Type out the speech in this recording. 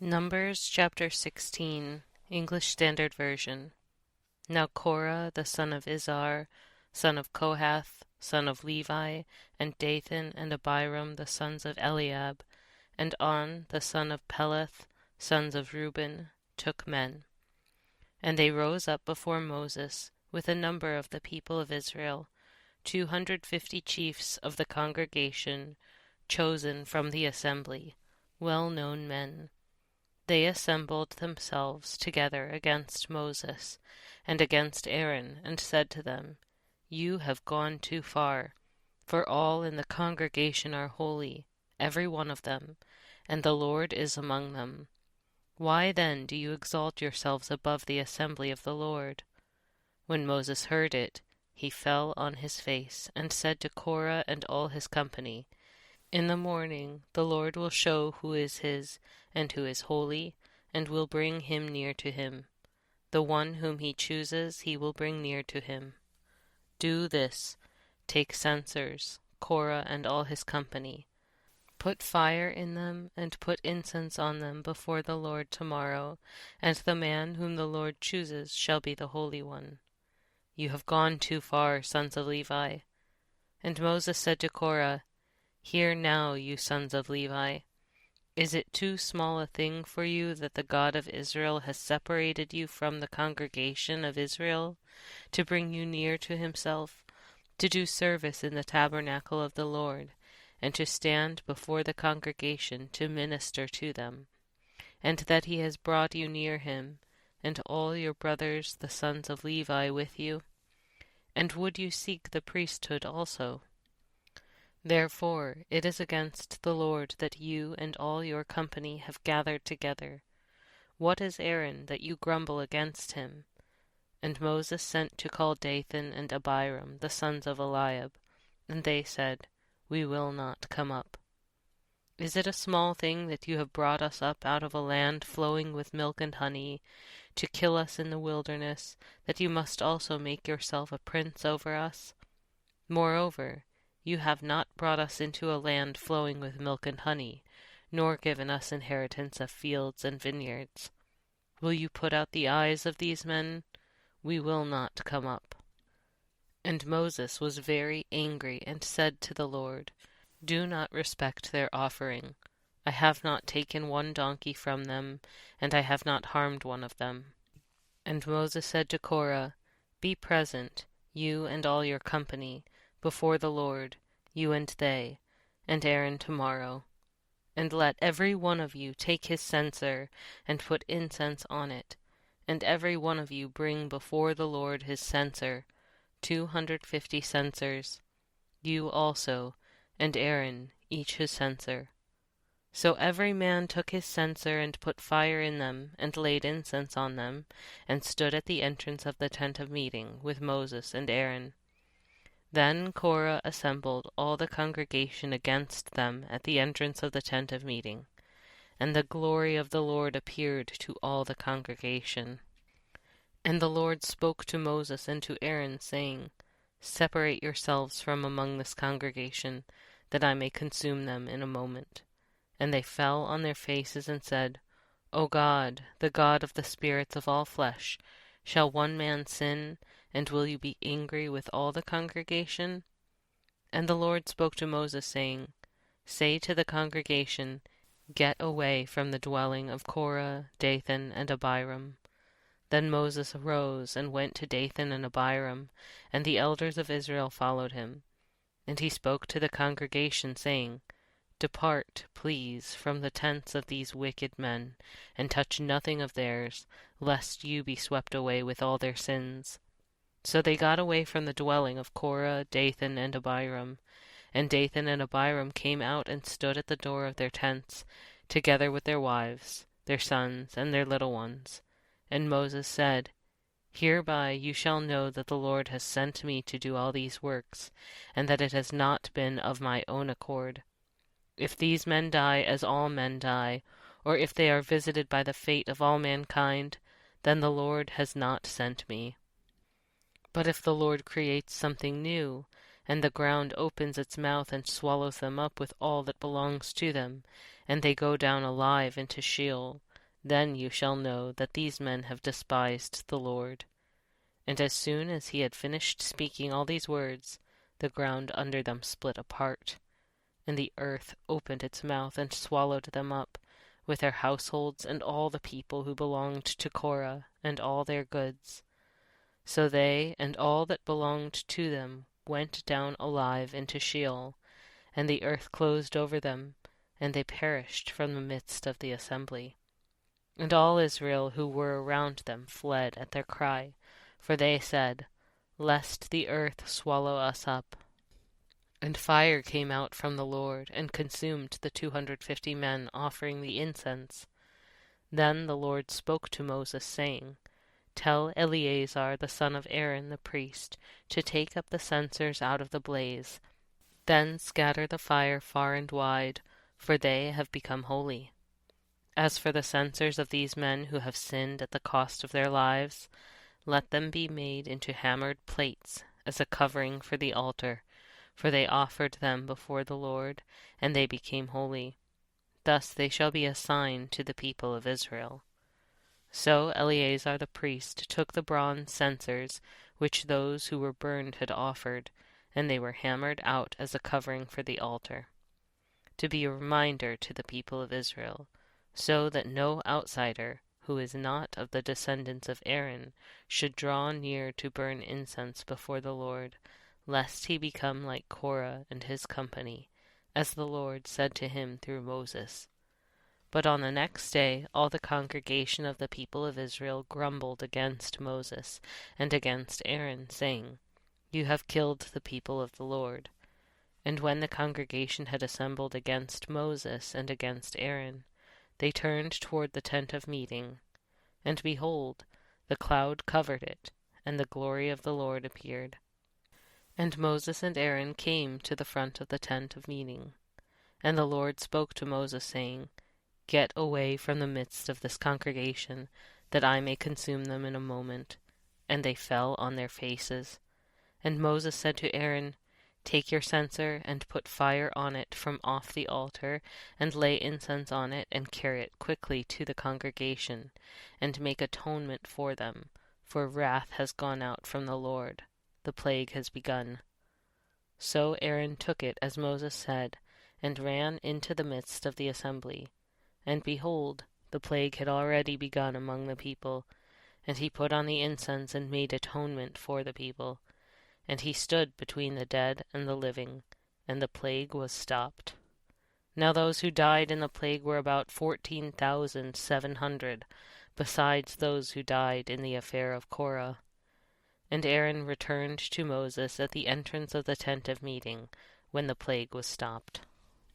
Numbers chapter 16, English Standard Version. Now Korah, the son of Izhar, son of Kohath, son of Levi, and Dathan and Abiram, the sons of Eliab, and On, the son of Peleth, sons of Reuben, took men. And they rose up before Moses with a number of the people of Israel, 250 chiefs of the congregation, chosen from the assembly, well-known men. They assembled themselves together against Moses and against Aaron, and said to them, You have gone too far, for all in the congregation are holy, every one of them, and the Lord is among them. Why then do you exalt yourselves above the assembly of the Lord? When Moses heard it, he fell on his face, and said to Korah and all his company, In the morning the Lord will show who is his, and who is holy, and will bring him near to him. The one whom he chooses he will bring near to him. Do this, take censers, Korah and all his company. Put fire in them, and put incense on them before the Lord tomorrow, and the man whom the Lord chooses shall be the Holy One. You have gone too far, sons of Levi. And Moses said to Korah, Hear now, you sons of Levi. Is it too small a thing for you that the God of Israel has separated you from the congregation of Israel, to bring you near to himself, to do service in the tabernacle of the Lord, and to stand before the congregation to minister to them, and that he has brought you near him, and all your brothers the sons of Levi with you? And would you seek the priesthood also? Therefore it is against the Lord that you and all your company have gathered together. What is Aaron that you grumble against him? And Moses sent to call Dathan and Abiram, the sons of Eliab, and they said, We will not come up. Is it a small thing that you have brought us up out of a land flowing with milk and honey, to kill us in the wilderness, that you must also make yourself a prince over us? Moreover, you have not brought us into a land flowing with milk and honey, nor given us inheritance of fields and vineyards. Will you put out the eyes of these men? We will not come up. And Moses was very angry, and said to the Lord, Do not respect their offering. I have not taken one donkey from them, and I have not harmed one of them. And Moses said to Korah, Be present, you and all your company, before the Lord, you and they, and Aaron tomorrow. And let every one of you take his censer, and put incense on it, and every one of you bring before the Lord his censer, 250 censers, you also, and Aaron, each his censer. So every man took his censer, and put fire in them, and laid incense on them, and stood at the entrance of the tent of meeting, with Moses and Aaron. Then Korah assembled all the congregation against them at the entrance of the tent of meeting, and the glory of the Lord appeared to all the congregation. And the Lord spoke to Moses and to Aaron, saying, Separate yourselves from among this congregation, that I may consume them in a moment. And they fell on their faces and said, O God, the God of the spirits of all flesh, shall one man sin, and will you be angry with all the congregation? And the Lord spoke to Moses, saying, Say to the congregation, Get away from the dwelling of Korah, Dathan, and Abiram. Then Moses arose and went to Dathan and Abiram, and the elders of Israel followed him. And he spoke to the congregation, saying, Depart, please, from the tents of these wicked men, and touch nothing of theirs, lest you be swept away with all their sins. So they got away from the dwelling of Korah, Dathan, and Abiram. And Dathan and Abiram came out and stood at the door of their tents, together with their wives, their sons, and their little ones. And Moses said, Hereby you shall know that the Lord has sent me to do all these works, and that it has not been of my own accord. If these men die as all men die, or if they are visited by the fate of all mankind, then the Lord has not sent me. But if the Lord creates something new, and the ground opens its mouth and swallows them up with all that belongs to them, and they go down alive into Sheol, Then you shall know that these men have despised the Lord. And as soon as he had finished speaking all these words, the ground under them split apart, and the earth opened its mouth and swallowed them up, with their households and all the people who belonged to Korah and all their goods. So they and all that belonged to them went down alive into Sheol, and the earth closed over them, and they perished from the midst of the assembly. And all Israel who were around them fled at their cry, for they said, Lest the earth swallow us up. And fire came out from the Lord, and consumed the 250 men offering the incense. Then the Lord spoke to Moses, saying, Tell Eleazar the son of Aaron the priest to take up the censers out of the blaze. Then scatter the fire far and wide, for they have become holy. As for the censers of these men who have sinned at the cost of their lives, let them be made into hammered plates as a covering for the altar, for they offered them before the Lord, and they became holy. Thus they shall be a sign to the people of Israel. So Eleazar the priest took the bronze censers which those who were burned had offered, and they were hammered out as a covering for the altar, to be a reminder to the people of Israel, so that no outsider, who is not of the descendants of Aaron, should draw near to burn incense before the Lord, lest he become like Korah and his company, as the Lord said to him through Moses. But on the next day all the congregation of the people of Israel grumbled against Moses and against Aaron, saying, You have killed the people of the Lord. And when the congregation had assembled against Moses and against Aaron, they turned toward the tent of meeting. And behold, the cloud covered it, and the glory of the Lord appeared. And Moses and Aaron came to the front of the tent of meeting. And the Lord spoke to Moses, saying, Get away from the midst of this congregation, that I may consume them in a moment. And they fell on their faces. And Moses said to Aaron, Take your censer, and put fire on it from off the altar, and lay incense on it, and carry it quickly to the congregation, and make atonement for them, for wrath has gone out from the Lord, the plague has begun. So Aaron took it as Moses said, and ran into the midst of the assembly. And behold, the plague had already begun among the people, and he put on the incense and made atonement for the people. And he stood between the dead and the living, and the plague was stopped. Now those who died in the plague were about 14,700, besides those who died in the affair of Korah. And Aaron returned to Moses at the entrance of the tent of meeting, when the plague was stopped.